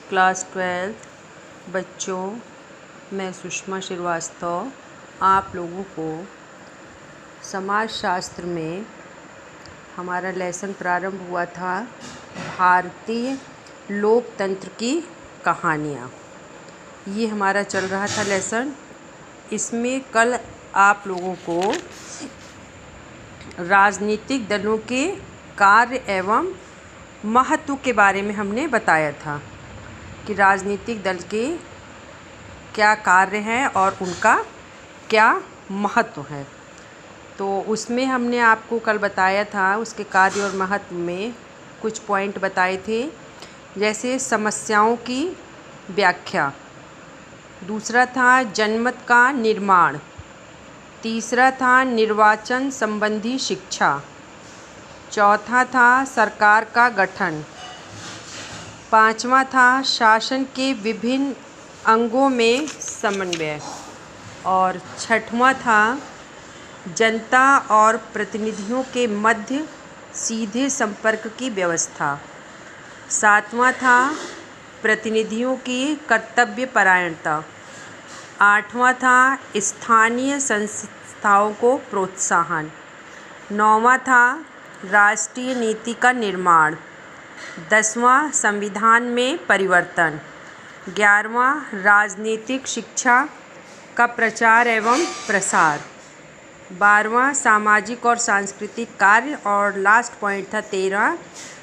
Class 12 बच्चों, मैं सुषमा श्रीवास्तव आप लोगों को समाजशास्त्र में हमारा लेसन प्रारंभ हुआ था भारतीय लोकतंत्र की कहानियाँ। ये हमारा चल रहा था लेसन। इसमें कल आप लोगों को राजनीतिक दलों के कार्य एवं महत्व के बारे में हमने बताया था कि राजनीतिक दल के क्या कार्य हैं और उनका क्या महत्व है। तो उसमें हमने आपको कल बताया था, उसके कार्य और महत्व में कुछ पॉइंट बताए थे, जैसे समस्याओं की व्याख्या, दूसरा था जनमत का निर्माण, तीसरा था निर्वाचन संबंधी शिक्षा, चौथा था सरकार का गठन, पांचवा था शासन के विभिन्न अंगों में समन्वय और छठवां था जनता और प्रतिनिधियों के मध्य सीधे संपर्क की व्यवस्था, सातवां था प्रतिनिधियों की कर्तव्यपरायणता, आठवां था स्थानीय संस्थाओं को प्रोत्साहन, नौवां था राष्ट्रीय नीति का निर्माण, 10वां संविधान में परिवर्तन, 11वां राजनीतिक शिक्षा का प्रचार एवं प्रसार, 12वां सामाजिक और सांस्कृतिक कार्य और लास्ट पॉइंट था 13वां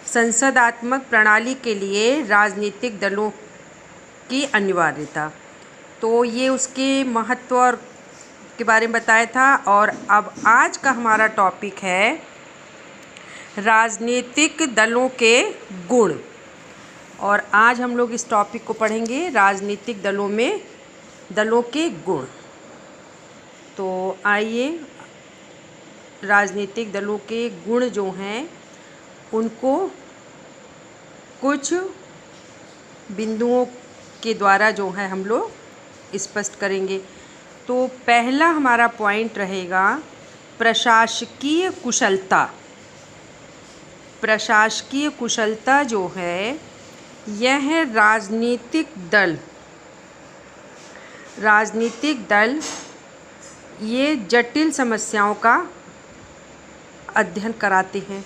संसदात्मक प्रणाली के लिए राजनीतिक दलों की अनिवार्यता। तो ये उसके महत्व और के बारे में बताया था। और अब आज का हमारा टॉपिक है राजनीतिक दलों के गुण, और आज हम लोग इस टॉपिक को पढ़ेंगे, राजनीतिक दलों के गुण। तो आइए राजनीतिक दलों के गुण जो हैं उनको कुछ बिंदुओं के द्वारा जो है हम लोग स्पष्ट करेंगे। तो पहला हमारा पॉइंट रहेगा प्रशासकीय कुशलता। प्रशासकीय कुशलता जो है यह राजनीतिक दल ये जटिल समस्याओं का अध्ययन कराते हैं,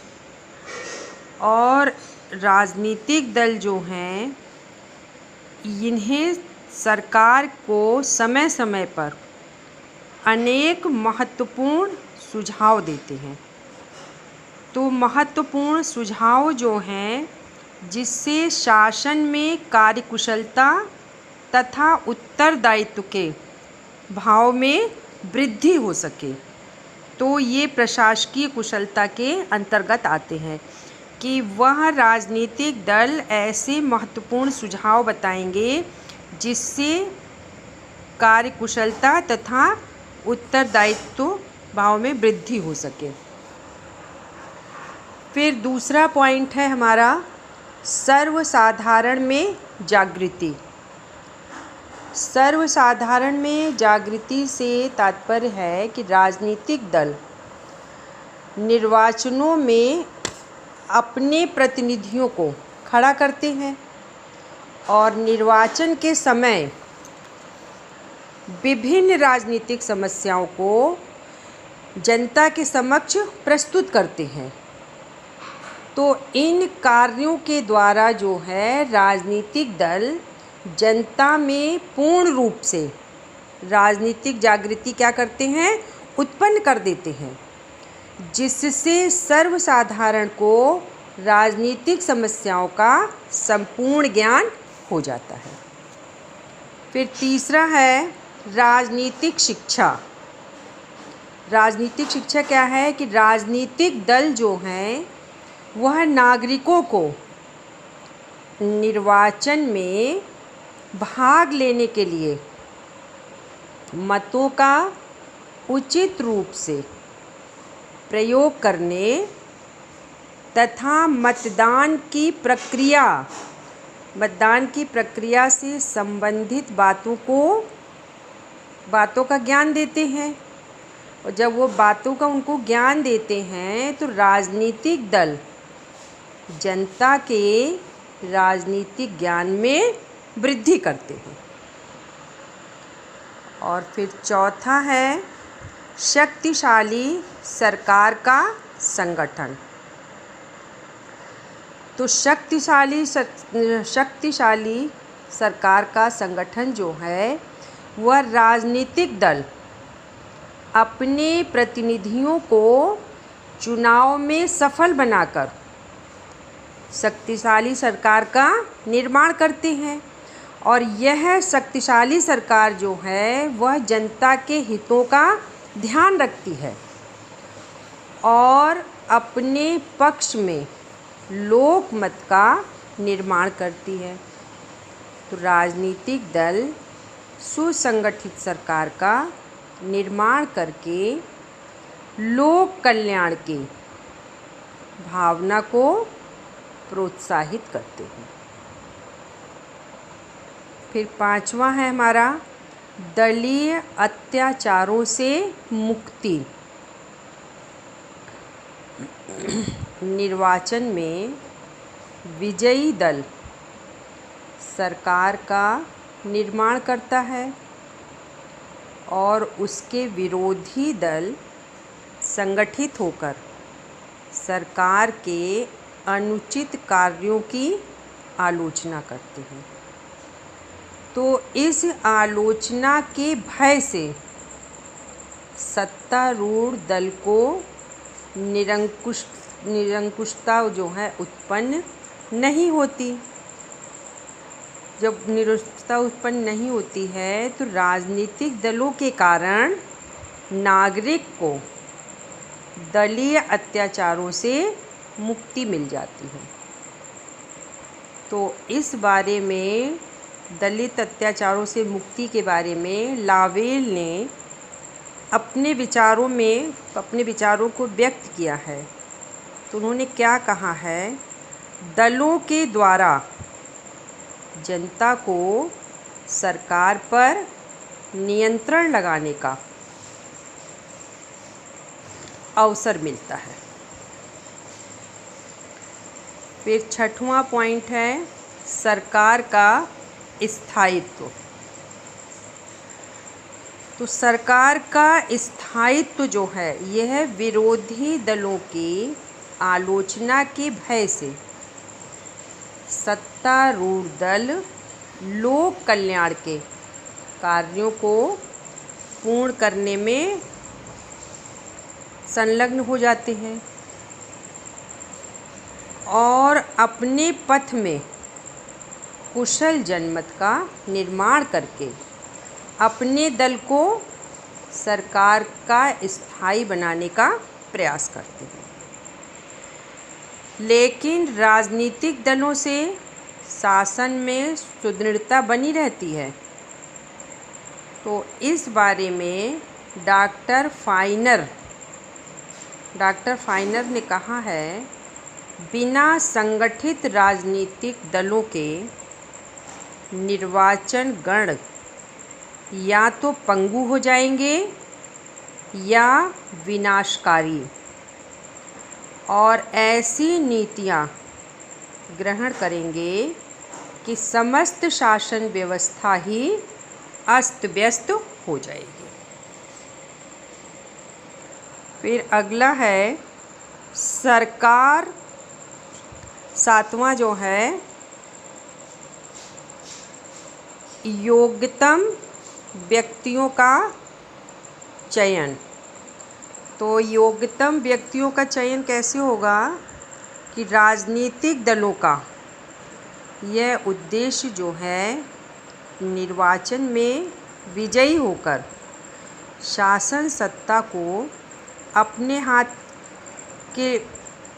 और राजनीतिक दल जो हैं इन्हें सरकार को समय समय पर अनेक महत्वपूर्ण सुझाव देते हैं। तो महत्वपूर्ण सुझाव जो हैं जिससे शासन में कार्यकुशलता तथा उत्तरदायित्व के भाव में वृद्धि हो सके, तो ये प्रशासकीय कुशलता के अंतर्गत आते हैं कि वह राजनीतिक दल ऐसे महत्वपूर्ण सुझाव बताएंगे जिससे कार्यकुशलता तथा उत्तरदायित्व भाव में वृद्धि हो सके। फिर दूसरा पॉइंट है हमारा सर्वसाधारण में जागृति। सर्वसाधारण में जागृति से तात्पर्य है कि राजनीतिक दल निर्वाचनों में अपने प्रतिनिधियों को खड़ा करते हैं और निर्वाचन के समय विभिन्न राजनीतिक समस्याओं को जनता के समक्ष प्रस्तुत करते हैं। तो इन कार्यों के द्वारा जो है राजनीतिक दल जनता में पूर्ण रूप से राजनीतिक जागृति क्या करते हैं, उत्पन्न कर देते हैं, जिससे सर्वसाधारण को राजनीतिक समस्याओं का संपूर्ण ज्ञान हो जाता है। फिर तीसरा है राजनीतिक शिक्षा। राजनीतिक शिक्षा क्या है कि राजनीतिक दल जो हैं वह नागरिकों को निर्वाचन में भाग लेने के लिए मतों का उचित रूप से प्रयोग करने तथा मतदान की प्रक्रिया से संबंधित बातों का ज्ञान देते हैं। और जब वो बातों का उनको ज्ञान देते हैं तो राजनीतिक दल जनता के राजनीतिक ज्ञान में वृद्धि करते हैं। और फिर चौथा है शक्तिशाली सरकार का संगठन। तो शक्तिशाली सरकार का संगठन जो है वह राजनीतिक दल अपने प्रतिनिधियों को चुनाव में सफल बनाकर शक्तिशाली सरकार का निर्माण करते हैं। और यह शक्तिशाली सरकार जो है वह जनता के हितों का ध्यान रखती है और अपने पक्ष में लोकमत का निर्माण करती है। तो राजनीतिक दल सुसंगठित सरकार का निर्माण करके लोक कल्याण की भावना को प्रोत्साहित करते हैं। फिर पांचवा है हमारा दलीय अत्याचारों से मुक्ति। निर्वाचन में विजयी दल सरकार का निर्माण करता है और उसके विरोधी दल संगठित होकर सरकार के अनुचित कार्यों की आलोचना करते हैं। तो इस आलोचना के भय से सत्तारूढ़ दल को निरंकुशता जो है उत्पन्न नहीं होती। जब निरंकुशता उत्पन्न नहीं होती है तो राजनीतिक दलों के कारण नागरिक को दलीय अत्याचारों से मुक्ति मिल जाती है। तो इस बारे में दलित अत्याचारों से मुक्ति के बारे में लावेल ने अपने विचारों को व्यक्त किया है। तो उन्होंने क्या कहा है, दलों के द्वारा जनता को सरकार पर नियंत्रण लगाने का अवसर मिलता है। फिर छठवां पॉइंट है सरकार का स्थायित्व। तो सरकार का स्थायित्व जो है यह विरोधी दलों की आलोचना के भय से सत्तारूढ़ दल लोक कल्याण के कार्यों को पूर्ण करने में संलग्न हो जाते हैं और अपने पथ में कुशल जनमत का निर्माण करके अपने दल को सरकार का स्थायी बनाने का प्रयास करते हैं। लेकिन राजनीतिक दलों से शासन में सुदृढ़ता बनी रहती है। तो इस बारे में डॉक्टर फाइनर ने कहा है, बिना संगठित राजनीतिक दलों के निर्वाचन गण या तो पंगु हो जाएंगे या विनाशकारी और ऐसी नीतियां ग्रहण करेंगे कि समस्त शासन व्यवस्था ही अस्त व्यस्त हो जाएगी। फिर अगला है सरकार, सातवां जो है योग्यतम व्यक्तियों का चयन। तो योग्यतम व्यक्तियों का चयन कैसे होगा कि राजनीतिक दलों का यह उद्देश्य जो है निर्वाचन में विजयी होकर शासन सत्ता को अपने हाथ के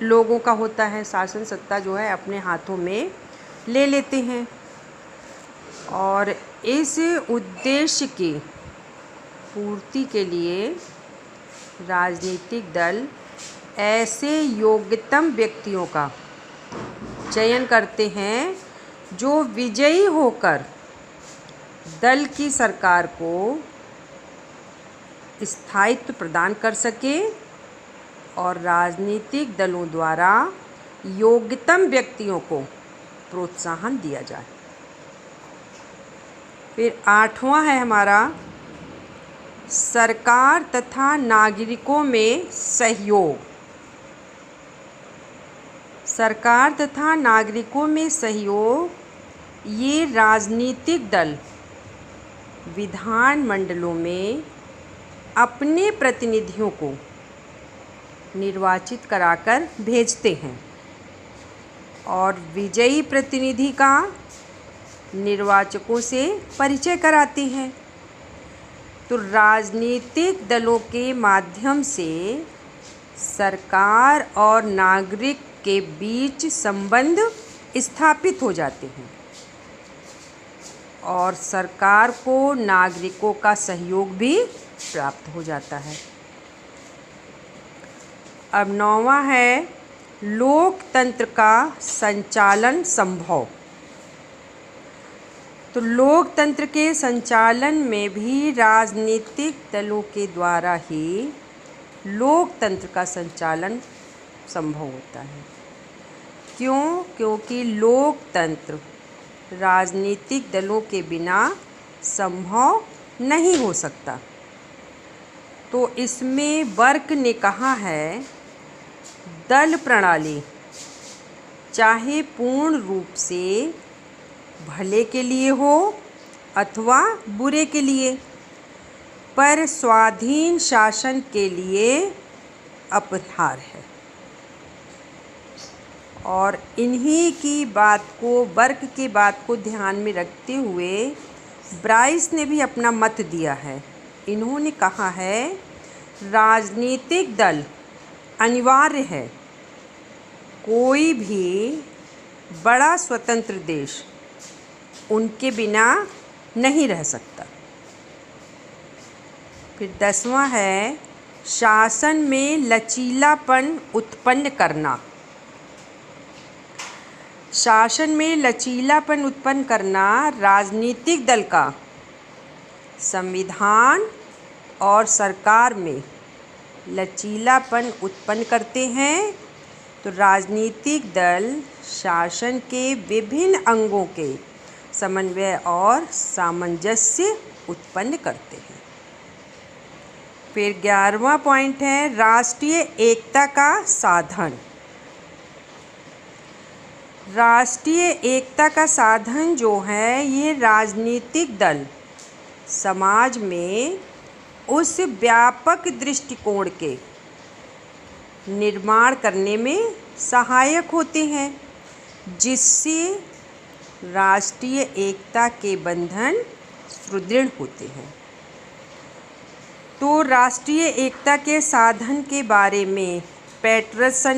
लोगों का होता है। शासन सत्ता जो है अपने हाथों में ले लेते हैं और इस उद्देश्य की पूर्ति के लिए राजनीतिक दल ऐसे योग्यतम व्यक्तियों का चयन करते हैं जो विजयी होकर दल की सरकार को स्थायित्व प्रदान कर सके और राजनीतिक दलों द्वारा योग्यतम व्यक्तियों को प्रोत्साहन दिया जाए। फिर 8वां है हमारा सरकार तथा नागरिकों में सहयोग। सरकार तथा नागरिकों में सहयोग ये राजनीतिक दल विधानमंडलों में अपने प्रतिनिधियों को निर्वाचित कराकर भेजते हैं और विजयी प्रतिनिधि का निर्वाचकों से परिचय कराते हैं। तो राजनीतिक दलों के माध्यम से सरकार और नागरिक के बीच संबंध स्थापित हो जाते हैं और सरकार को नागरिकों का सहयोग भी प्राप्त हो जाता है। अब 9वां है लोकतंत्र का संचालन संभव। तो लोकतंत्र के संचालन में भी राजनीतिक दलों के द्वारा ही लोकतंत्र का संचालन संभव होता है। क्यों? क्योंकि लोकतंत्र राजनीतिक दलों के बिना संभव नहीं हो सकता। तो इसमें बर्क ने कहा है दल प्रणाली चाहे पूर्ण रूप से भले के लिए हो अथवा बुरे के लिए, पर स्वाधीन शासन के लिए अपरिहार्य है। और इन्हीं की बात को, बर्क की बात को ध्यान में रखते हुए ब्राइस ने भी अपना मत दिया है। इन्होंने कहा है राजनीतिक दल अनिवार्य है। कोई भी बड़ा स्वतंत्र देश उनके बिना नहीं रह सकता। फिर 10वां है शासन में लचीलापन उत्पन्न करना। शासन में लचीलापन उत्पन्न करना राजनीतिक दल का संविधान और सरकार में लचीलापन उत्पन्न करते हैं। तो राजनीतिक दल शासन के विभिन्न अंगों के समन्वय और सामंजस्य उत्पन्न करते हैं। फिर 11वां पॉइंट है राष्ट्रीय एकता का साधन। राष्ट्रीय एकता का साधन जो है ये राजनीतिक दल समाज में उस व्यापक दृष्टिकोण के निर्माण करने में सहायक होते हैं जिससे राष्ट्रीय एकता के बंधन सुदृढ़ होते हैं। तो राष्ट्रीय एकता के साधन के बारे में पैटरसन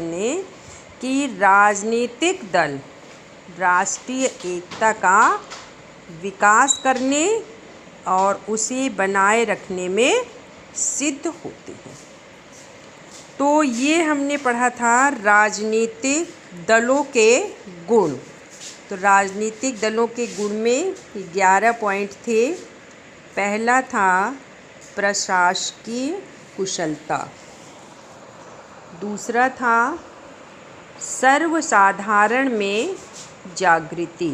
ने कि राजनीतिक दल राष्ट्रीय एकता का विकास करने और उसे बनाए रखने में सिद्ध होते हैं। तो ये हमने पढ़ा था राजनीतिक दलों के गुण। तो राजनीतिक दलों के गुण में 11 पॉइंट थे। पहला था प्रशासकीय कुशलता, दूसरा था सर्वसाधारण में जागृति,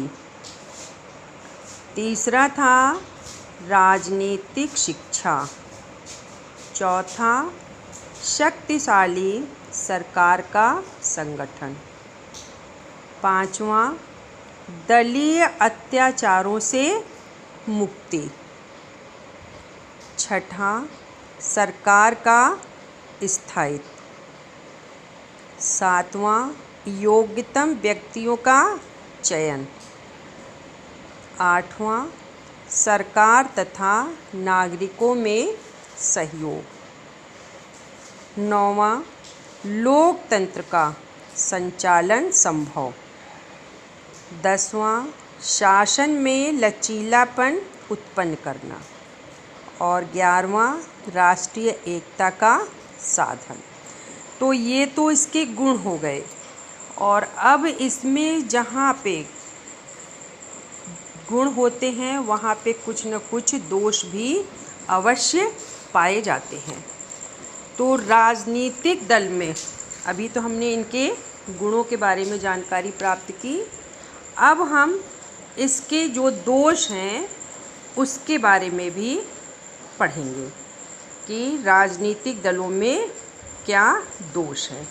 तीसरा था राजनीतिक शिक्षा, चौथा शक्तिशाली सरकार का संगठन, पांचवा दलीय अत्याचारों से मुक्ति, छठा सरकार का स्थायित्व, सातवां योग्यतम व्यक्तियों का चयन, आठवां सरकार तथा नागरिकों में सहयोग, नौवां लोकतंत्र का संचालन संभव, 10वां शासन में लचीलापन उत्पन्न करना और 11वां राष्ट्रीय एकता का साधन। तो ये तो इसके गुण हो गए। और अब इसमें जहाँ पे गुण होते हैं वहाँ पे कुछ न कुछ दोष भी अवश्य पाए जाते हैं। तो राजनीतिक दल में अभी तो हमने इनके गुणों के बारे में जानकारी प्राप्त की। अब हम इसके जो दोष हैं उसके बारे में भी पढ़ेंगे कि राजनीतिक दलों में क्या दोष है।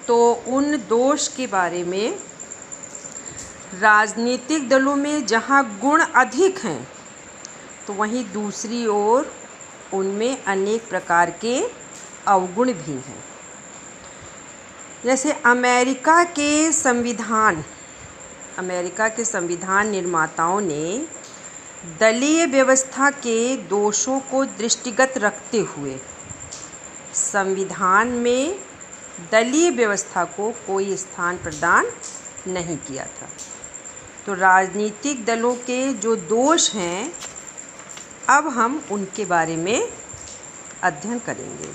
तो उन दोष के बारे में, राजनीतिक दलों में जहाँ गुण अधिक हैं तो वहीं दूसरी ओर उनमें अनेक प्रकार के अवगुण भी हैं। जैसे अमेरिका के संविधान निर्माताओं ने दलीय व्यवस्था के दोषों को दृष्टिगत रखते हुए संविधान में दलीय व्यवस्था को कोई स्थान प्रदान नहीं किया था। तो राजनीतिक दलों के जो दोष हैं अब हम उनके बारे में अध्ययन करेंगे।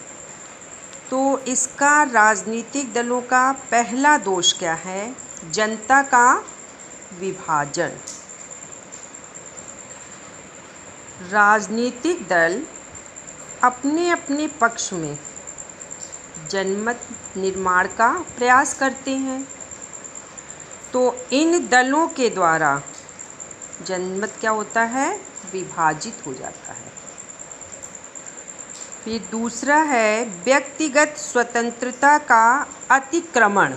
तो इसका राजनीतिक दलों का पहला दोष क्या है? जनता का विभाजन। राजनीतिक दल अपने अपने पक्ष में जनमत निर्माण का प्रयास करते हैं। तो इन दलों के द्वारा जनमत क्या होता है? विभाजित हो जाता है। फिर दूसरा है व्यक्तिगत स्वतंत्रता का अतिक्रमण।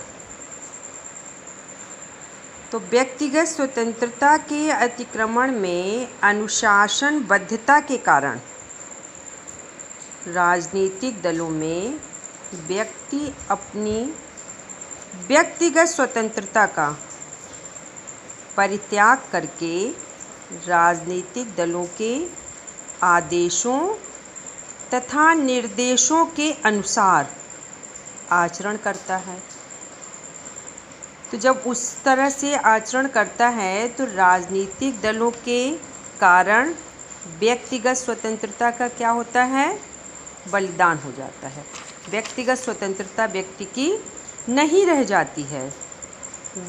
तो व्यक्तिगत स्वतंत्रता के अतिक्रमण में अनुशासनबद्धता के कारण राजनीतिक दलों में व्यक्ति अपनी व्यक्तिगत स्वतंत्रता का परित्याग करके राजनीतिक दलों के आदेशों तथा निर्देशों के अनुसार आचरण करता है। तो जब उस तरह से आचरण करता है तो राजनीतिक दलों के कारण व्यक्तिगत स्वतंत्रता का क्या होता है? बलिदान हो जाता है। व्यक्तिगत स्वतंत्रता व्यक्ति की नहीं रह जाती है,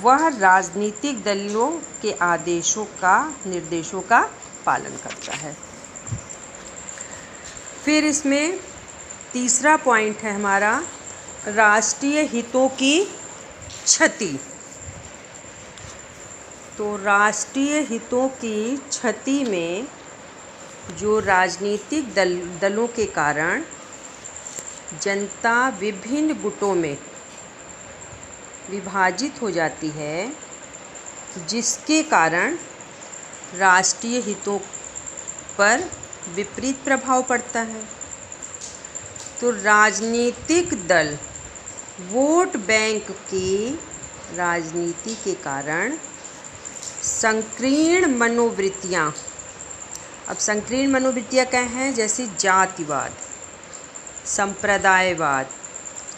वह राजनीतिक दलों के आदेशों का, निर्देशों का पालन करता है। फिर इसमें तीसरा पॉइंट है हमारा राष्ट्रीय हितों की क्षति। तो राष्ट्रीय हितों की क्षति में जो राजनीतिक दलों के कारण जनता विभिन्न गुटों में विभाजित हो जाती है, जिसके कारण राष्ट्रीय हितों पर विपरीत प्रभाव पड़ता है। तो राजनीतिक दल वोट बैंक की राजनीति के कारण संकीर्ण मनोवृत्तियाँ, अब संकीर्ण मनोवृत्तियाँ क्या हैं? जैसे जातिवाद, संप्रदायवाद,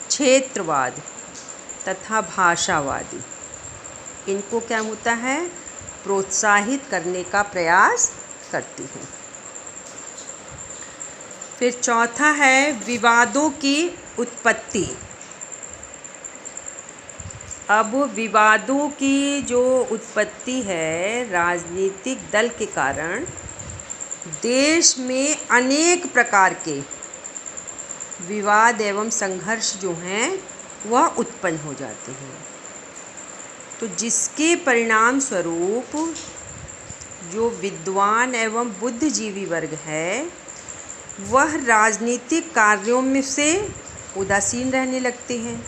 क्षेत्रवाद तथा भाषावादी, इनको क्या होता है? प्रोत्साहित करने का प्रयास करती है। फिर चौथा है विवादों की उत्पत्ति। अब विवादों की जो उत्पत्ति है राजनीतिक दल के कारण देश में अनेक प्रकार के विवाद एवं संघर्ष जो हैं वह उत्पन्न हो जाते हैं। तो जिसके परिणाम स्वरूप जो विद्वान एवं बुद्धिजीवी वर्ग है वह राजनीतिक कार्यों में से उदासीन रहने लगते हैं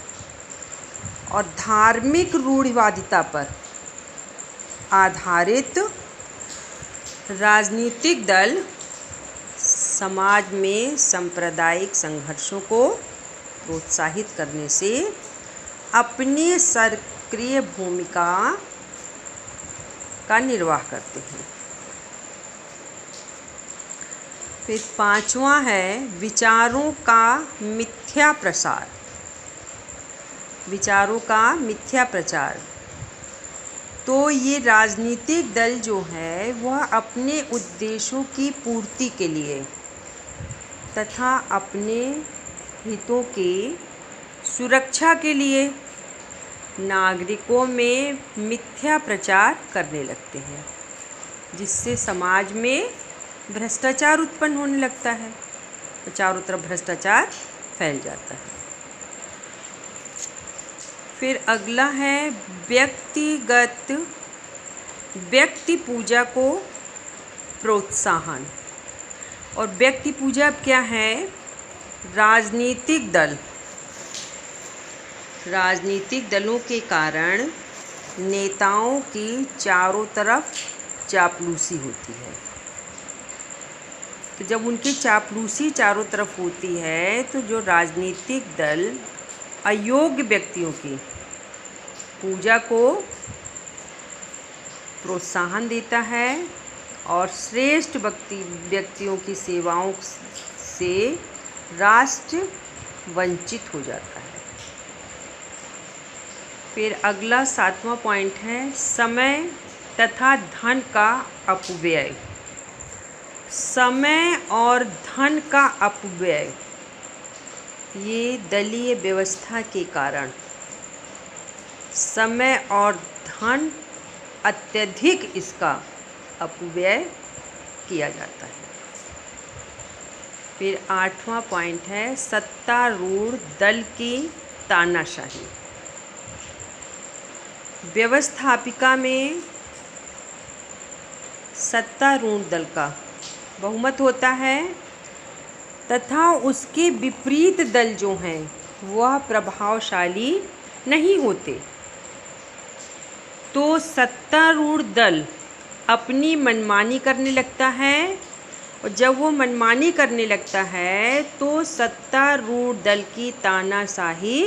और धार्मिक रूढ़िवादिता पर आधारित राजनीतिक दल समाज में सांप्रदायिक संघर्षों को प्रोत्साहित करने से अपनी सक्रिय भूमिका का निर्वाह करते हैं। फिर पांचवा है विचारों का मिथ्या प्रसार। विचारों का मिथ्या प्रचार। तो ये राजनीतिक दल जो है वह अपने उद्देश्यों की पूर्ति के लिए तथा अपने हितों की सुरक्षा के लिए नागरिकों में मिथ्या प्रचार करने लगते हैं, जिससे समाज में भ्रष्टाचार उत्पन्न होने लगता है। तो चारों तरफ भ्रष्टाचार फैल जाता है। फिर अगला है व्यक्ति पूजा को प्रोत्साहन। और व्यक्ति पूजा क्या है? राजनीतिक दलों के कारण नेताओं की चारों तरफ चापलूसी होती है। तो जब उनकी चापलूसी चारों तरफ होती है तो जो राजनीतिक दल अयोग्य व्यक्तियों की पूजा को प्रोत्साहन देता है और श्रेष्ठ व्यक्तियों की सेवाओं से राष्ट्र वंचित हो जाता है। फिर अगला 7वां पॉइंट है समय तथा धन का अपव्यय। समय और धन का अपव्यय ये दलीय व्यवस्था के कारण समय और धन अत्यधिक इसका अपव्यय किया जाता है। फिर 8वां पॉइंट है सत्तारूढ़ दल की तानाशाही। व्यवस्थापिका में सत्तारूढ़ दल का बहुमत होता है तथा उसके विपरीत दल जो हैं वह प्रभावशाली नहीं होते। तो सत्तारूढ़ दल अपनी मनमानी करने लगता है और जब वो मनमानी करने लगता है तो सत्तारूढ़ दल की तानाशाही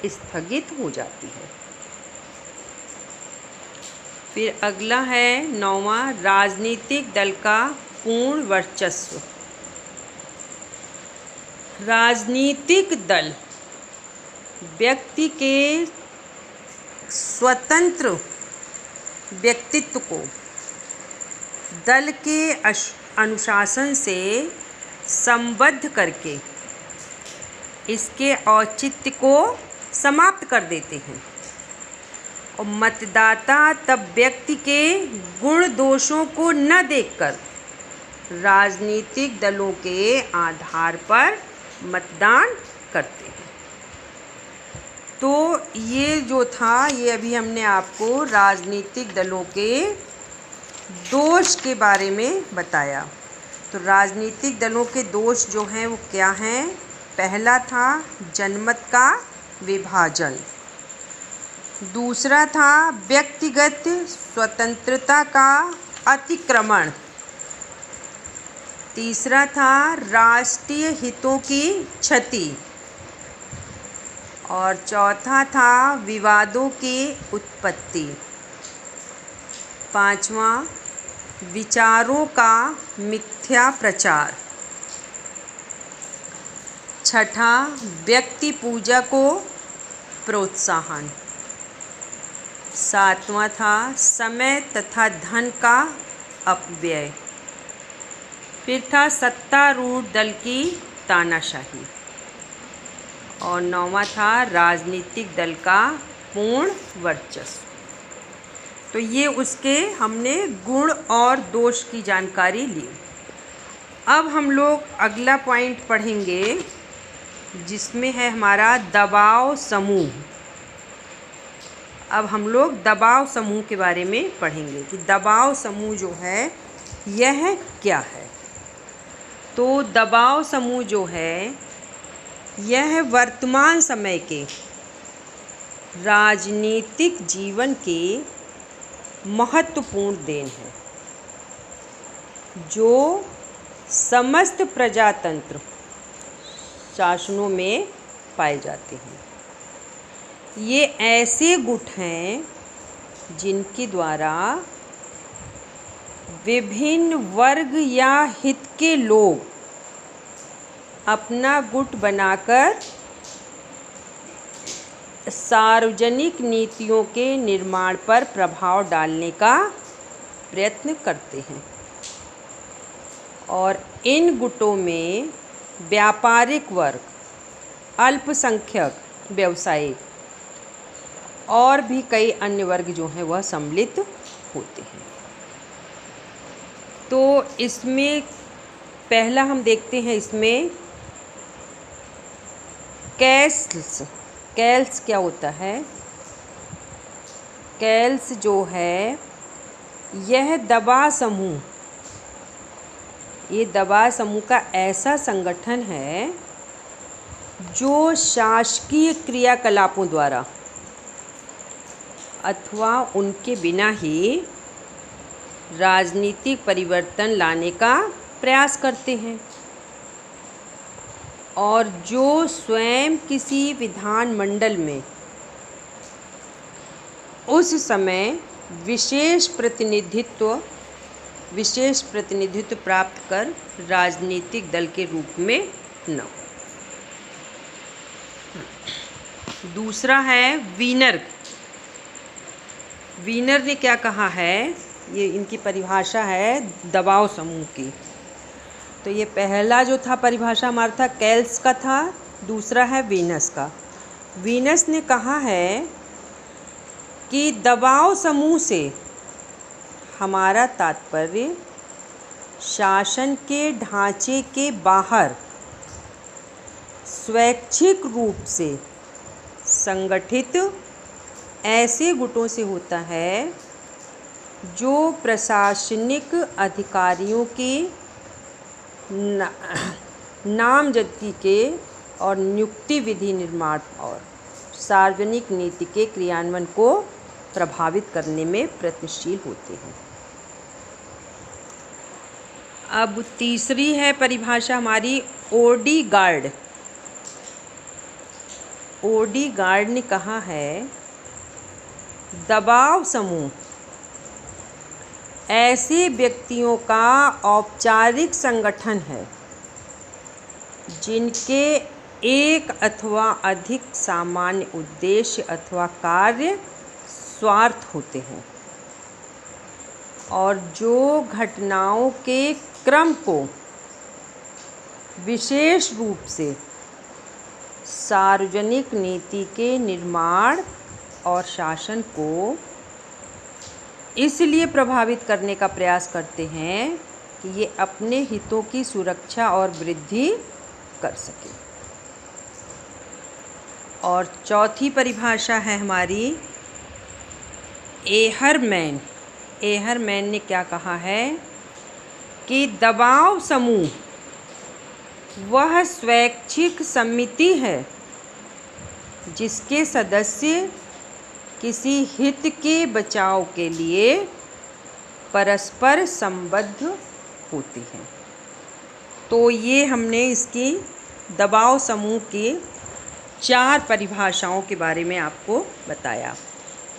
स्थगित हो जाती है। फिर अगला है 9वां राजनीतिक दल का पूर्ण वर्चस्व। राजनीतिक दल व्यक्ति के स्वतंत्र व्यक्तित्व को दल के अनुशासन से संबद्ध करके इसके औचित्य को समाप्त कर देते हैं और मतदाता तब व्यक्ति के गुण दोषों को न देखकर राजनीतिक दलों के आधार पर मतदान करते हैं। तो ये जो था ये अभी हमने आपको राजनीतिक दलों के दोष के बारे में बताया। तो राजनीतिक दलों के दोष जो हैं वो क्या हैं? पहला था जनमत का विभाजन, दूसरा था व्यक्तिगत स्वतंत्रता का अतिक्रमण, तीसरा था राष्ट्रीय हितों की क्षति और चौथा था विवादों की उत्पत्ति, पांचवा विचारों का मिथ्या प्रचार, छठा व्यक्ति पूजा को प्रोत्साहन, सातवां था समय तथा धन का अपव्यय, फिर था सत्तारूढ़ दल की तानाशाही और 9वां था राजनीतिक दल का पूर्ण वर्चस्व। तो ये उसके हमने गुण और दोष की जानकारी ली। अब हम लोग अगला पॉइंट पढ़ेंगे जिसमें है हमारा दबाव समूह। अब हम लोग दबाव समूह के बारे में पढ़ेंगे कि दबाव समूह जो है यह क्या है। तो दबाव समूह जो है यह वर्तमान समय के राजनीतिक जीवन के महत्वपूर्ण देन है जो समस्त प्रजातंत्र शासनों में पाए जाते हैं। ये ऐसे गुट हैं जिनके द्वारा विभिन्न वर्ग या हित के लोग अपना गुट बनाकर सार्वजनिक नीतियों के निर्माण पर प्रभाव डालने का प्रयत्न करते हैं और इन गुटों में व्यापारिक वर्ग, अल्पसंख्यक, व्यवसायिक और भी कई अन्य वर्ग जो हैं वह सम्मिलित होते हैं। तो इसमें पहला हम देखते हैं इसमें कैल्स, कैल्स क्या होता है? कैल्स जो है यह दबाव समूह, ये दबाव समूह का ऐसा संगठन है जो शासकीय क्रियाकलापों द्वारा अथवा उनके बिना ही राजनीतिक परिवर्तन लाने का प्रयास करते हैं और जो स्वयं किसी विधानमंडल में उस समय विशेष प्रतिनिधित्व प्राप्त कर राजनीतिक दल के रूप में न हो। दूसरा है वीनर। वीनर ने क्या कहा है, ये इनकी परिभाषा है दबाव समूह की। तो ये पहला जो था परिभाषा हमारा था कैल्स का था, दूसरा है वीनस का। वीनस ने कहा है कि दबाव समूह से हमारा तात्पर्य शासन के ढांचे के बाहर स्वैच्छिक रूप से संगठित ऐसे गुटों से होता है जो प्रशासनिक अधिकारियों के नामजदगी के और नियुक्ति विधि निर्माण और सार्वजनिक नीति के क्रियान्वयन को प्रभावित करने में प्रयत्नशील होते हैं। अब तीसरी है परिभाषा हमारी ओडी गार्ड। ओडी गार्ड ने कहा है दबाव समूह ऐसे व्यक्तियों का औपचारिक संगठन है जिनके एक अथवा अधिक सामान्य उद्देश्य अथवा कार्य स्वार्थ होते हैं और जो घटनाओं के क्रम को विशेष रूप से सार्वजनिक नीति के निर्माण और शासन को इसलिए प्रभावित करने का प्रयास करते हैं कि ये अपने हितों की सुरक्षा और वृद्धि कर सके। और चौथी परिभाषा है हमारी एहरमैन। एहरमैन ने क्या कहा है कि दबाव समूह वह स्वैच्छिक समिति है जिसके सदस्य किसी हित के बचाव के लिए परस्पर संबद्ध होते हैं। तो ये हमने इसकी दबाव समूह की 4 परिभाषाओं के बारे में आपको बताया।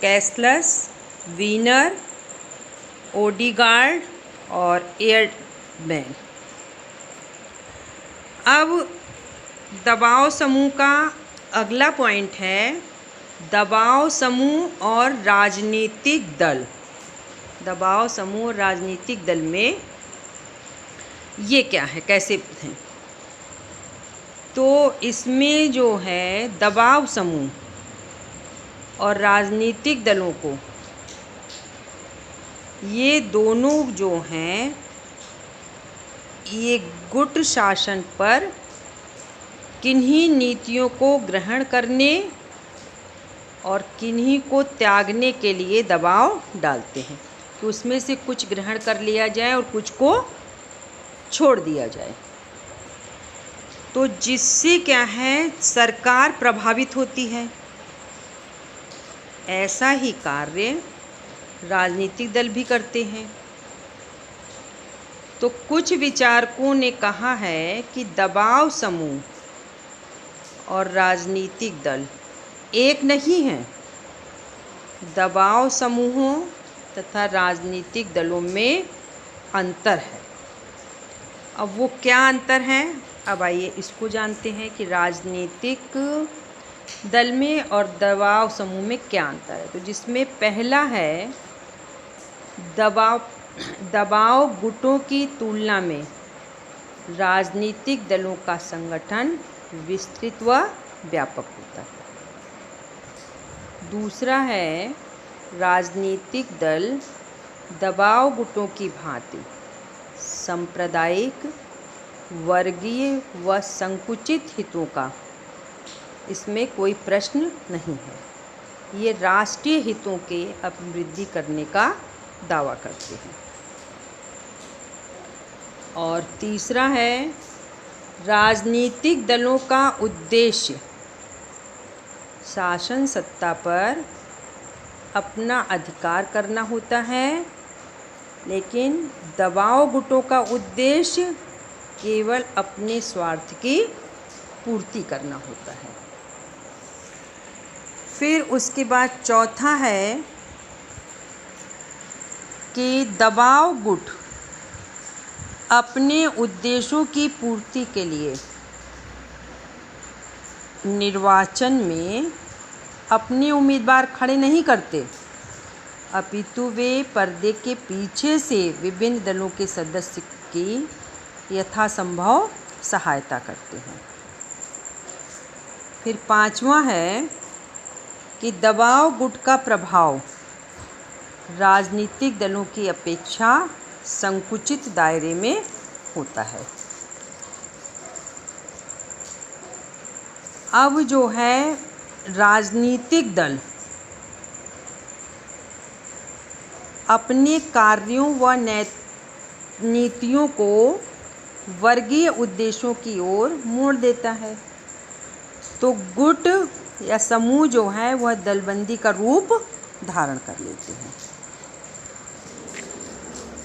कैल्स, वीनर, ओडीगार्ड और एहरमैन। अब दबाव समूह का अगला पॉइंट है दबाव समूह और राजनीतिक दल। दबाव समूह और राजनीतिक दल में ये क्या है, कैसे हैं? तो इसमें जो है दबाव समूह और राजनीतिक दलों को, ये दोनों जो हैं ये गुट शासन पर किन्हीं नीतियों को ग्रहण करने और किन्हीं को त्यागने के लिए दबाव डालते हैं कि उसमें से कुछ ग्रहण कर लिया जाए और कुछ को छोड़ दिया जाए। तो जिससे क्या है, सरकार प्रभावित होती है। ऐसा ही कार्य राजनीतिक दल भी करते हैं। तो कुछ विचारकों ने कहा है कि दबाव समूह और राजनीतिक दल एक नहीं है। दबाव समूहों तथा राजनीतिक दलों में अंतर है। अब वो क्या अंतर है, अब आइए इसको जानते हैं कि राजनीतिक दल में और दबाव समूह में क्या अंतर है। तो जिसमें पहला है दबाव गुटों की तुलना में राजनीतिक दलों का संगठन विस्तृत व व्यापक होता है। दूसरा है राजनीतिक दल दबाव गुटों की भांति सांप्रदायिक, वर्गीय व संकुचित हितों का इसमें कोई प्रश्न नहीं है। ये राष्ट्रीय हितों के अभिवृद्धि करने का दावा करते हैं। और तीसरा है, राजनीतिक दलों का उद्देश्य शासन सत्ता पर अपना अधिकार करना होता है, लेकिन दबाव गुटों का उद्देश्य केवल अपने स्वार्थ की पूर्ति करना होता है। फिर उसके बाद चौथा है कि दबाव गुट अपने उद्देश्यों की पूर्ति के लिए निर्वाचन में अपने उम्मीदवार खड़े नहीं करते, अपितु वे पर्दे के पीछे से विभिन्न दलों के सदस्य की यथासंभव सहायता करते हैं। फिर पांचवा है कि दबाव गुट का प्रभाव राजनीतिक दलों की अपेक्षा संकुचित दायरे में होता है। अब जो है राजनीतिक दल अपने कार्यों व नीतियों को वर्गीय उद्देश्यों की ओर मोड़ देता है, तो गुट या समूह जो है वह दलबंदी का रूप धारण कर लेते हैं।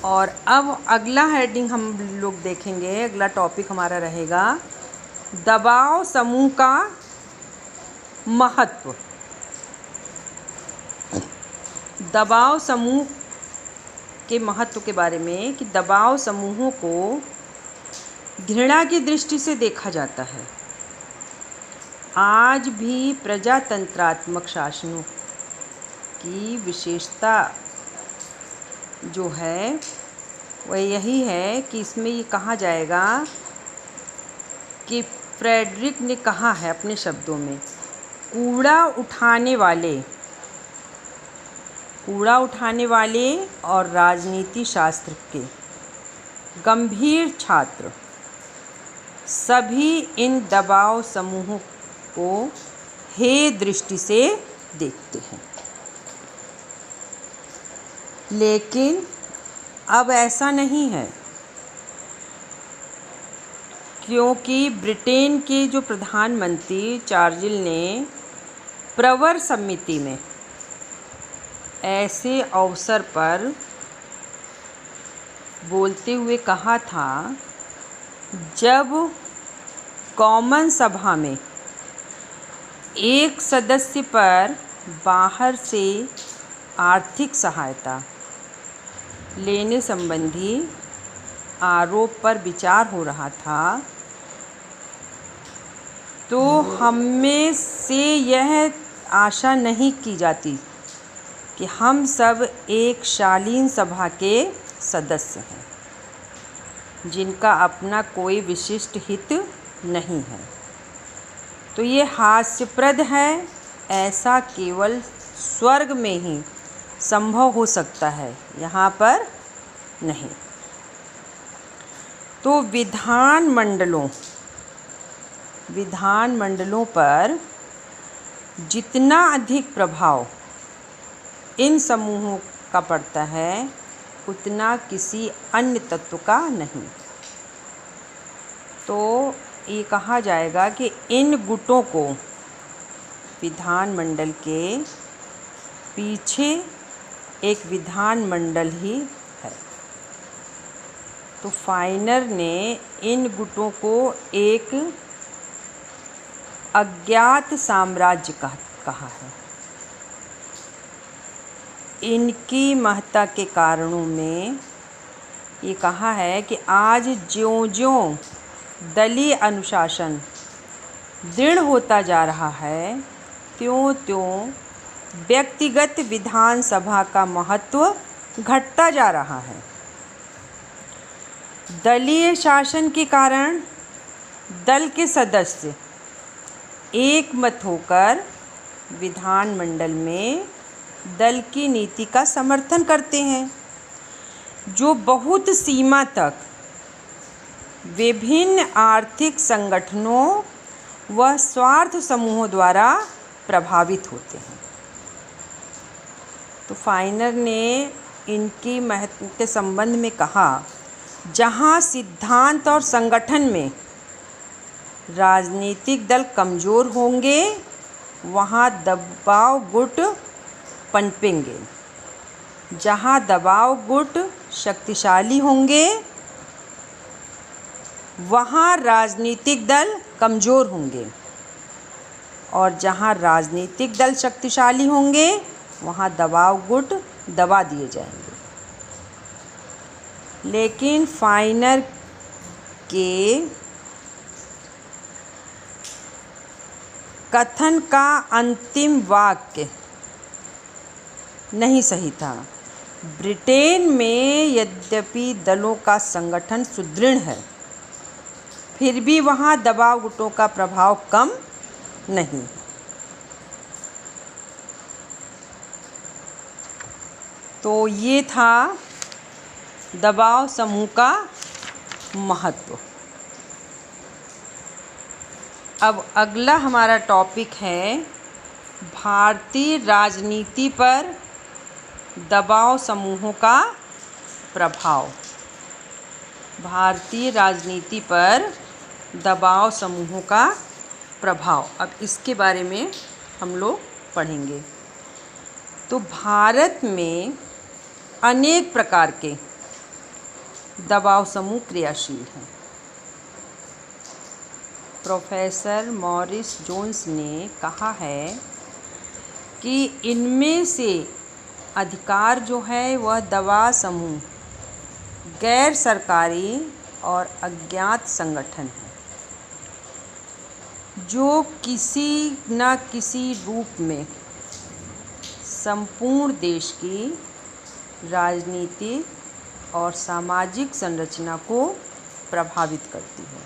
और अब अगला हेडिंग हम लोग देखेंगे, अगला टॉपिक हमारा रहेगा दबाव समूह का महत्व। दबाव समूह के महत्व के बारे में कि दबाव समूहों को घृणा की दृष्टि से देखा जाता है। आज भी प्रजातंत्रात्मक शासनों की विशेषता जो है वह यही है कि इसमें ये कहा जाएगा कि फ्रेडरिक ने कहा है अपने शब्दों में, कूड़ा उठाने वाले और राजनीति शास्त्र के गंभीर छात्र सभी इन दबाव समूहों को हेय दृष्टि से देखते हैं। लेकिन अब ऐसा नहीं है, क्योंकि ब्रिटेन के जो प्रधानमंत्री चार्चिल ने प्रवर समिति में ऐसे अवसर पर बोलते हुए कहा था, जब कॉमन सभा में एक सदस्य पर बाहर से आर्थिक सहायता लेने संबंधी आरोप पर विचार हो रहा था, तो हमें से यह आशा नहीं की जाती कि हम सब एक शालीन सभा के सदस्य हैं जिनका अपना कोई विशिष्ट हित नहीं है। तो ये हास्यप्रद है, ऐसा केवल स्वर्ग में ही संभव हो सकता है, यहाँ पर नहीं। तो विधानमंडलों पर जितना अधिक प्रभाव इन समूहों का पड़ता है, उतना किसी अन्य तत्व का नहीं। तो ये कहा जाएगा कि इन गुटों को विधानमंडल के पीछे एक विधानमंडल ही है। तो फाइनर ने इन गुटों को एक अज्ञात साम्राज्य कहा है। इनकी महत्ता के कारणों में ये कहा है कि आज ज्यों-ज्यों दलीय अनुशासन दृढ़ होता जा रहा है, त्यों-त्यों व्यक्तिगत विधानसभा का महत्व घटता जा रहा है। दलीय शासन के कारण दल के सदस्य एक मत होकर विधानमंडल में दल की नीति का समर्थन करते हैं, जो बहुत सीमा तक विभिन्न आर्थिक संगठनों वह स्वार्थ समूहों द्वारा प्रभावित होते हैं। तो फाइनर ने इनकी महत्व के संबंध में कहा, जहाँ सिद्धांत और संगठन में राजनीतिक दल कमज़ोर होंगे वहाँ दबाव गुट पनपेंगे। जहाँ दबाव गुट शक्तिशाली होंगे वहाँ राजनीतिक दल कमज़ोर होंगे, और जहाँ राजनीतिक दल शक्तिशाली होंगे वहाँ दबाव गुट दबा दिए जाएंगे। लेकिन फाइनर के कथन का अंतिम वाक्य नहीं सही था। ब्रिटेन में यद्यपि दलों का संगठन सुदृढ़ है, फिर भी वहाँ दबाव गुटों का प्रभाव कम नहीं। तो ये था दबाव समूह का महत्व। अब अगला हमारा टॉपिक है भारतीय राजनीति पर दबाव समूहों का प्रभाव। भारतीय राजनीति पर दबाव समूहों का प्रभाव, अब इसके बारे में हम लोग पढ़ेंगे। तो भारत में अनेक प्रकार के दबाव समूह क्रियाशील हैं। प्रोफेसर मॉरिस जोन्स ने कहा है कि इनमें से अधिकार जो है वह दबाव समूह गैर सरकारी और अज्ञात संगठन है, जो किसी न किसी रूप में संपूर्ण देश की राजनीतिक और सामाजिक संरचना को प्रभावित करती है।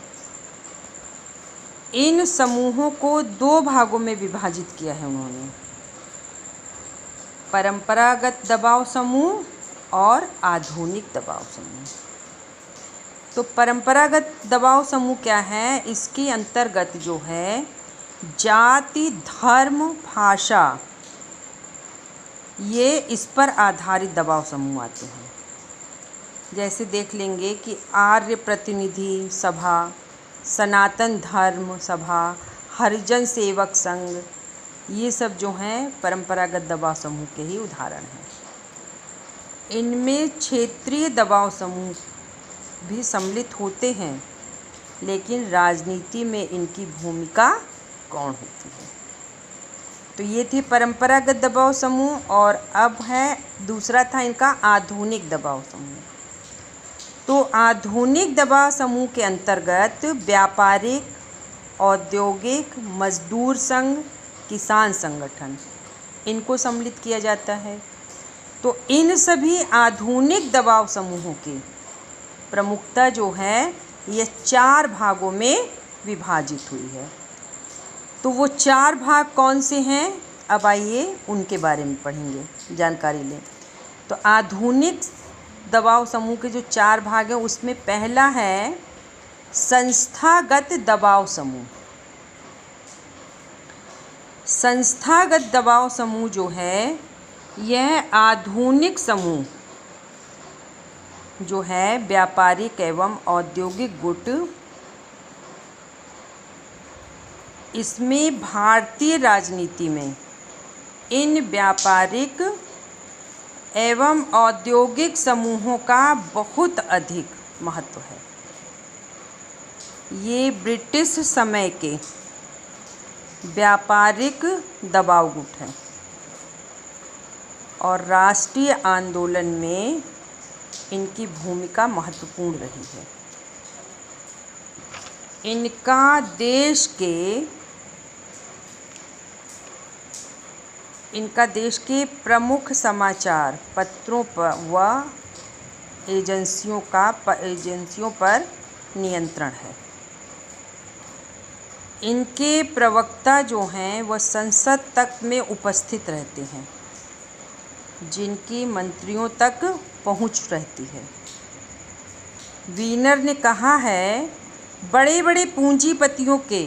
इन समूहों को दो भागों में विभाजित किया है उन्होंने, परंपरागत दबाव समूह और आधुनिक दबाव समूह। तो परंपरागत दबाव समूह क्या है? इसके अंतर्गत जो है जाति, धर्म, भाषा, ये इस पर आधारित दबाव समूह आते हैं। जैसे देख लेंगे कि आर्य प्रतिनिधि सभा, सनातन धर्म सभा, हरिजन सेवक संघ, ये सब जो हैं परंपरागत दबाव समूह के ही उदाहरण हैं। इनमें क्षेत्रीय दबाव समूह भी सम्मिलित होते हैं, लेकिन राजनीति में इनकी भूमिका कौन होती है? तो ये थे परंपरागत दबाव समूह, और अब है दूसरा था इनका आधुनिक दबाव समूह। तो आधुनिक दबाव समूह के अंतर्गत व्यापारिक, औद्योगिक, मजदूर संघ, किसान संगठन, इनको सम्मिलित किया जाता है। तो इन सभी आधुनिक दबाव समूहों की प्रमुखता जो है ये 4 भागों में विभाजित हुई है। तो वो 4 भाग कौन से हैं? अब आइए उनके बारे में पढ़ेंगे, जानकारी लें। तो आधुनिक दबाव समूह के जो 4 भाग हैं उसमें पहला है संस्थागत दबाव समूह। संस्थागत दबाव समूह जो है यह आधुनिक समूह जो है व्यापारिक एवं औद्योगिक गुट, इसमें भारतीय राजनीति में इन व्यापारिक एवं औद्योगिक समूहों का बहुत अधिक महत्व है। ये ब्रिटिश समय के व्यापारिक दबाव गुट हैं और राष्ट्रीय आंदोलन में इनकी भूमिका महत्वपूर्ण रही है। इनका देश के प्रमुख समाचार पत्रों पर व एजेंसियों पर नियंत्रण है। इनके प्रवक्ता जो हैं वह संसद तक में उपस्थित रहते हैं, जिनकी मंत्रियों तक पहुंच रहती है। वीनर ने कहा है, बड़े बड़े पूंजीपतियों के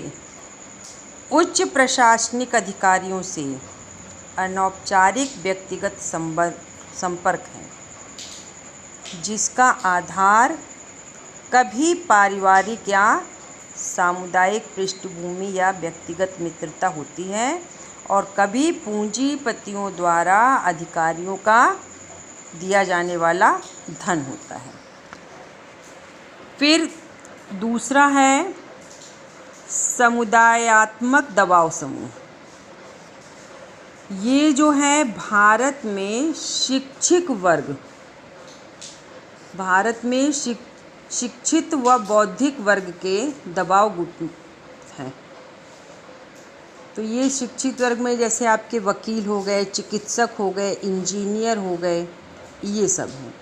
उच्च प्रशासनिक अधिकारियों से अनौपचारिक व्यक्तिगत संपर्क है, जिसका आधार कभी पारिवारिक या सामुदायिक पृष्ठभूमि या व्यक्तिगत मित्रता होती है और कभी पूंजीपतियों द्वारा अधिकारियों का दिया जाने वाला धन होता है। फिर दूसरा है समुदायात्मक दबाव समूह। ये जो है भारत में शिक्षित व बौद्धिक वर्ग के दबाव गुट हैं। तो ये शिक्षित वर्ग में जैसे आपके वकील हो गए, चिकित्सक हो गए, इंजीनियर हो गए, ये सब हैं।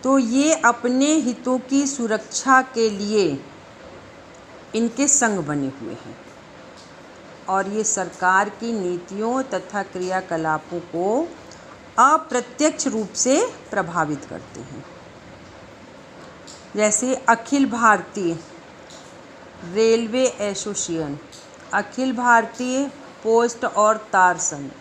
तो ये अपने हितों की सुरक्षा के लिए इनके संग बने हुए हैं और ये सरकार की नीतियों तथा क्रियाकलापों को अप्रत्यक्ष रूप से प्रभावित करते हैं। जैसे Akhil Bharatiya railway association, Akhil Bharatiya post और तार संघ,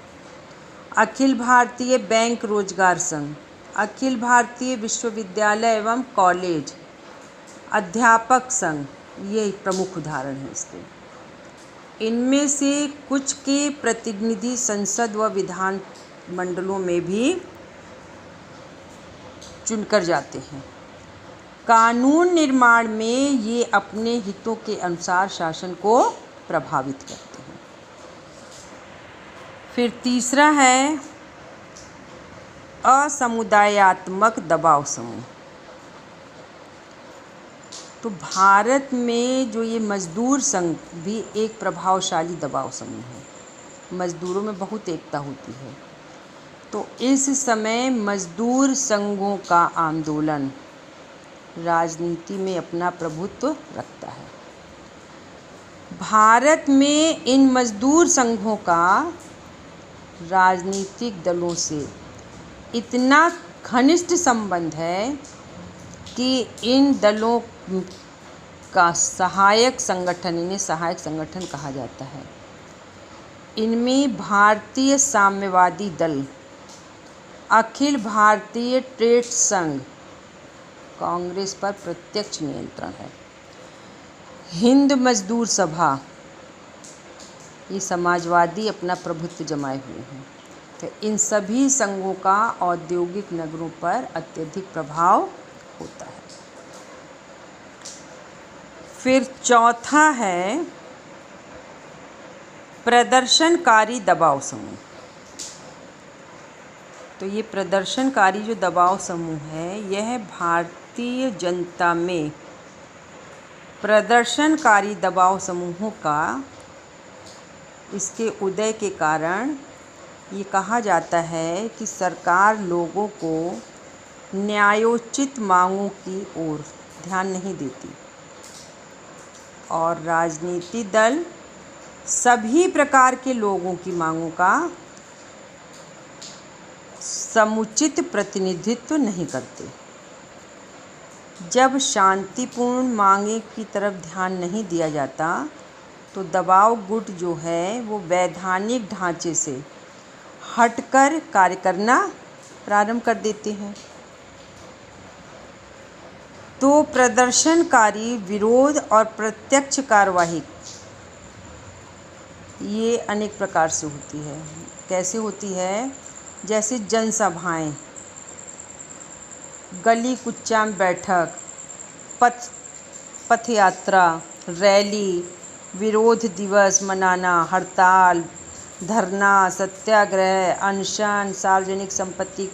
अखिल भारतीय बैंक रोजगार संघ, अखिल भारतीय विश्वविद्यालय एवं कॉलेज अध्यापक संघ, ये प्रमुख उदाहरण हैं इसके। इनमें से कुछ के प्रतिनिधि संसद व विधान मंडलों में भी चुनकर जाते हैं। कानून निर्माण में ये अपने हितों के अनुसार शासन को प्रभावित करते हैं। फिर तीसरा है असमुदायात्मक दबाव समूह। तो भारत में जो ये मजदूर संघ भी एक प्रभावशाली दबाव समूह है। मजदूरों में बहुत एकता होती है। तो इस समय मजदूर संघों का आंदोलन राजनीति में अपना प्रभुत्व रखता है। भारत में इन मजदूर संघों का राजनीतिक दलों से इतना घनिष्ठ संबंध है कि इन दलों का सहायक संगठन, इन्हें सहायक संगठन कहा जाता है। इनमें भारतीय साम्यवादी दल, अखिल भारतीय ट्रेड संघ, कांग्रेस पर प्रत्यक्ष नियंत्रण है, हिंद मजदूर सभा, ये समाजवादी अपना प्रभुत्व जमाए हुए हैं। तो इन सभी संघों का औद्योगिक नगरों पर अत्यधिक प्रभाव होता है। फिर चौथा है प्रदर्शनकारी दबाव समूह। तो ये प्रदर्शनकारी जो दबाव समूह है, यह भारतीय जनता में प्रदर्शनकारी दबाव समूहों का इसके उदय के कारण ये कहा जाता है कि सरकार लोगों को न्यायोचित मांगों की ओर ध्यान नहीं देती और राजनीतिक दल सभी प्रकार के लोगों की मांगों का समुचित प्रतिनिधित्व नहीं करते। जब शांतिपूर्ण मांगे की तरफ ध्यान नहीं दिया जाता तो दबाव गुट जो है वो वैधानिक ढांचे से हटकर कार्य करना प्रारंभ कर देते हैं। तो प्रदर्शनकारी विरोध और प्रत्यक्ष कार्रवाई ये अनेक प्रकार से होती है। कैसे होती है? जैसे जनसभाएं, गली कुच्चा में बैठक, पथ यात्रा, रैली, विरोध दिवस मनाना, हड़ताल, धरना, सत्याग्रह, अनशन, सार्वजनिक संपत्ति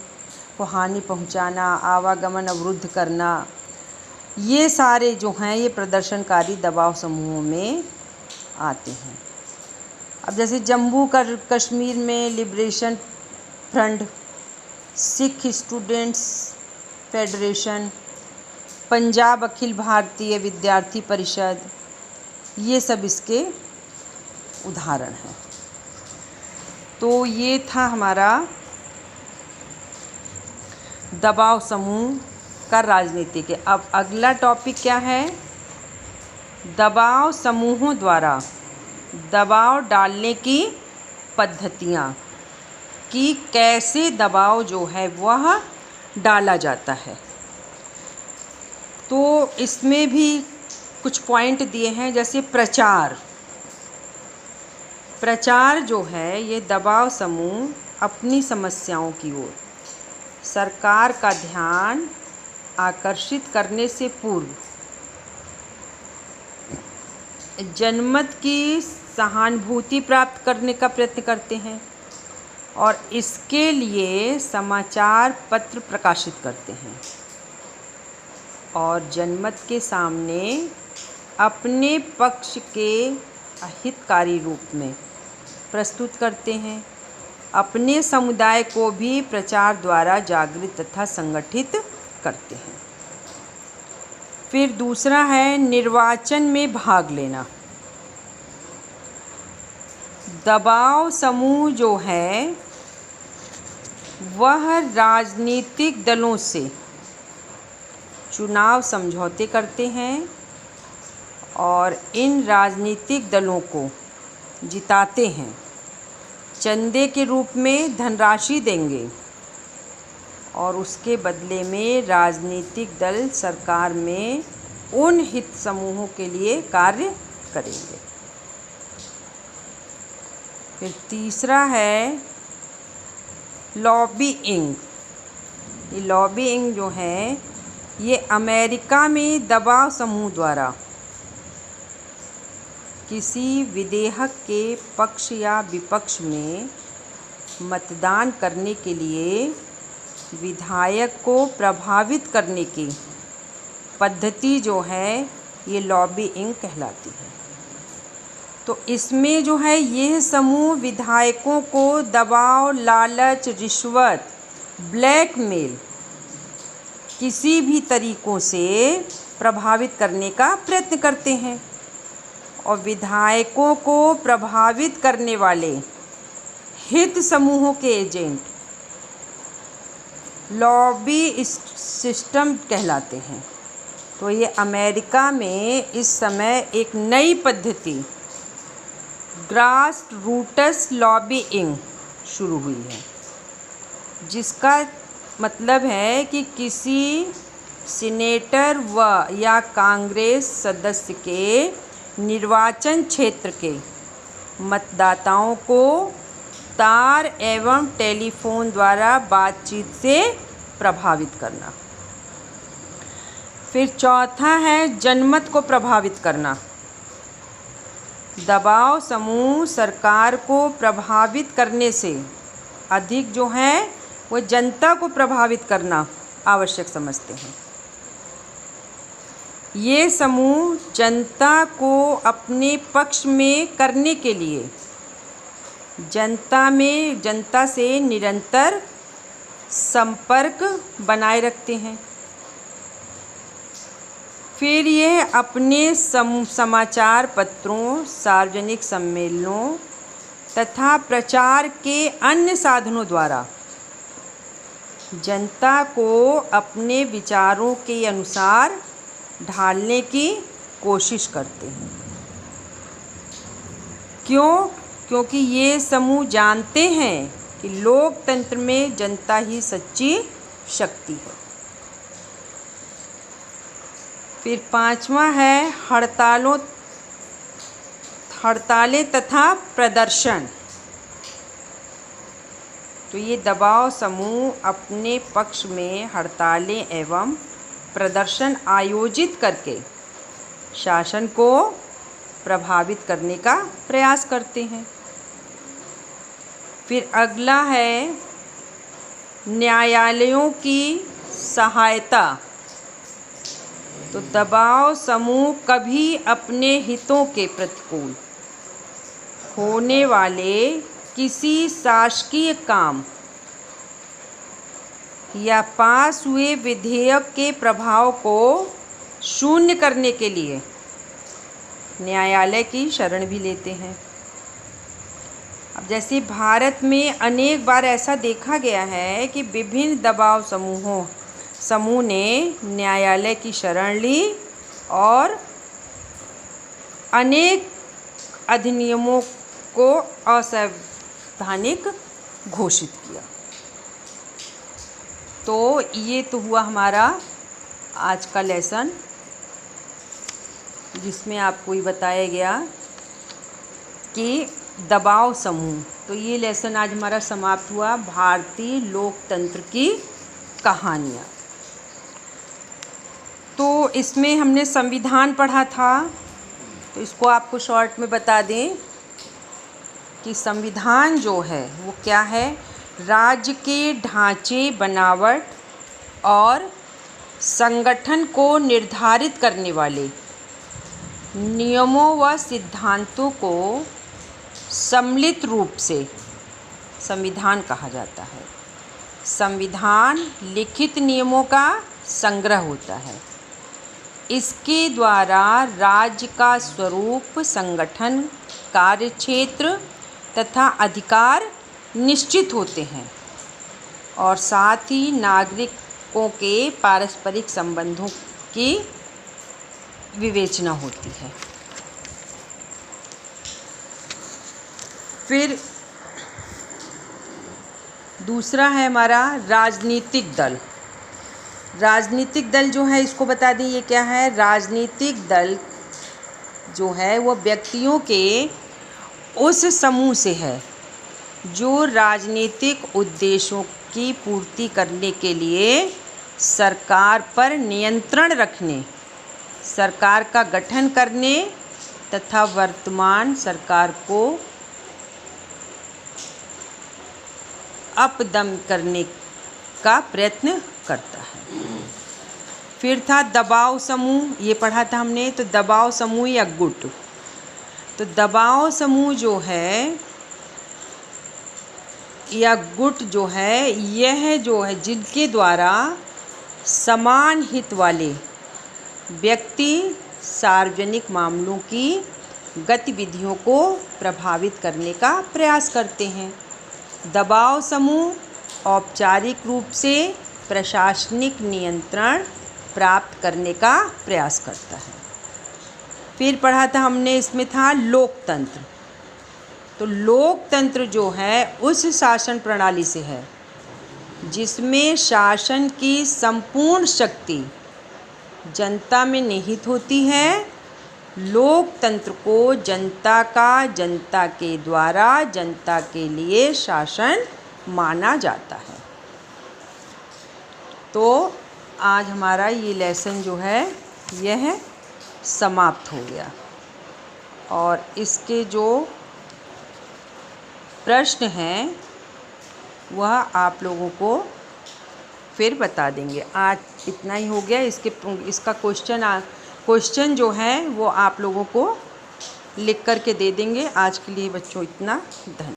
को हानि पहुंचाना, आवागमन अवरुद्ध करना, ये सारे जो हैं ये प्रदर्शनकारी दबाव समूहों में आते हैं। अब जैसे जम्मू कश्मीर में liberation front, Sikh students federation, Punjab Akhil Bharatiya Vidyarthi परिषद, ये सब इसके उदाहरण हैं। तो ये था हमारा दबाव समूह का राजनीति के। अब अगला टॉपिक क्या है? दबाव समूहों द्वारा दबाव डालने की पद्धतियाँ कि कैसे दबाव जो है वह डाला जाता है। तो इसमें भी कुछ पॉइंट दिए हैं, जैसे प्रचार जो है ये दबाव समूह अपनी समस्याओं की ओर सरकार का ध्यान आकर्षित करने से पूर्व जनमत की सहानुभूति प्राप्त करने का प्रयत्न करते हैं और इसके लिए समाचार पत्र प्रकाशित करते हैं और जनमत के सामने अपने पक्ष के हितकारी रूप में प्रस्तुत करते हैं। अपने समुदाय को भी प्रचार द्वारा जागृत तथा संगठित करते हैं। फिर दूसरा है निर्वाचन में भाग लेना। दबाव समूह जो है वह राजनीतिक दलों से चुनाव समझौते करते हैं और इन राजनीतिक दलों को जिताते हैं, चंदे के रूप में धनराशि देंगे और उसके बदले में राजनीतिक दल सरकार में उन हित समूहों के लिए कार्य करेंगे। फिर तीसरा है लॉबिइंग। ये लॉबिइंग जो है ये अमेरिका में दबाव समूह द्वारा किसी विधेयक के पक्ष या विपक्ष में मतदान करने के लिए विधायक को प्रभावित करने की पद्धति जो है ये लॉबिइंग कहलाती है। तो इसमें जो है यह समूह विधायकों को दबाव, लालच, रिश्वत, ब्लैकमेल किसी भी तरीक़ों से प्रभावित करने का प्रयत्न करते हैं और विधायकों को प्रभावित करने वाले हित समूहों के एजेंट लॉबी सिस्टम कहलाते हैं। तो ये अमेरिका में इस समय एक नई पद्धति ग्रास रूट्स लॉबिइंग शुरू हुई है, जिसका मतलब है कि किसी सीनेटर व या कांग्रेस सदस्य के निर्वाचन क्षेत्र के मतदाताओं को तार एवं टेलीफोन द्वारा बातचीत से प्रभावित करना। फिर चौथा है जनमत को प्रभावित करना। दबाव समूह सरकार को प्रभावित करने से अधिक जो है वो जनता को प्रभावित करना आवश्यक समझते हैं। ये समूह जनता को अपने पक्ष में करने के लिए जनता से निरंतर संपर्क बनाए रखते हैं। फिर ये अपने समाचार पत्रों, सार्वजनिक सम्मेलनों तथा प्रचार के अन्य साधनों द्वारा जनता को अपने विचारों के अनुसार ढालने की कोशिश करते हैं। क्योंकि ये समूह जानते हैं कि लोकतंत्र में जनता ही सच्ची शक्ति है। फिर पांचवा है हड़तालें तथा प्रदर्शन। तो ये दबाव समूह अपने पक्ष में हड़तालें एवं प्रदर्शन आयोजित करके शासन को प्रभावित करने का प्रयास करते हैं। फिर अगला है न्यायालयों की सहायता। तो दबाव समूह कभी अपने हितों के प्रतिकूल होने वाले किसी शासकीय काम या पास हुए विधेयक के प्रभाव को शून्य करने के लिए न्यायालय की शरण भी लेते हैं। अब जैसे भारत में अनेक बार ऐसा देखा गया है कि विभिन्न दबाव समूह ने न्यायालय की शरण ली और अनेक अधिनियमों को असंवैधानिक घोषित किया। तो ये तो हुआ हमारा आज का लेसन, जिसमें आपको ये बताया गया कि दबाव समूह। तो ये लेसन आज हमारा समाप्त हुआ, भारतीय लोकतंत्र की कहानियाँ। तो इसमें हमने संविधान पढ़ा था, तो इसको आपको शॉर्ट में बता दें कि संविधान जो है वो क्या है, राज्य के ढांचे, बनावट और संगठन को निर्धारित करने वाले नियमों व सिद्धांतों को सम्मिलित रूप से संविधान कहा जाता है। संविधान लिखित नियमों का संग्रह होता है। इसके द्वारा राज्य का स्वरूप, संगठन, कार्यक्षेत्र तथा अधिकार निश्चित होते हैं और साथ ही नागरिकों के पारस्परिक संबंधों की विवेचना होती है। फिर दूसरा है हमारा राजनीतिक दल। राजनीतिक दल जो है, इसको बता दें ये क्या है। राजनीतिक दल जो है वो व्यक्तियों के उस समूह से है जो राजनीतिक उद्देश्यों की पूर्ति करने के लिए सरकार पर नियंत्रण रखने, सरकार का गठन करने तथा वर्तमान सरकार को अपदम करने का प्रयत्न करता है। फिर था दबाव समूह, ये पढ़ा था हमने। तो दबाव समूह या गुट, तो दबाव समूह जो है या गुट जो है, यह जो है जिनके द्वारा समान हित वाले व्यक्ति सार्वजनिक मामलों की गतिविधियों को प्रभावित करने का प्रयास करते हैं। दबाव समूह औपचारिक रूप से प्रशासनिक नियंत्रण प्राप्त करने का प्रयास करता है। फिर पढ़ा था हमने, इसमें था लोकतंत्र। तो लोकतंत्र जो है उस शासन प्रणाली से है जिसमें शासन की संपूर्ण शक्ति जनता में निहित होती है। लोकतंत्र को जनता का, जनता के द्वारा, जनता के लिए शासन माना जाता है। तो आज हमारा ये लेसन जो है यह समाप्त हो गया और इसके जो प्रश्न हैं वह आप लोगों को फिर बता देंगे। आज इतना ही हो गया। इसका क्वेश्चन जो है वो आप लोगों को लिख कर के दे देंगे। आज के लिए बच्चों इतना। धन्यवाद।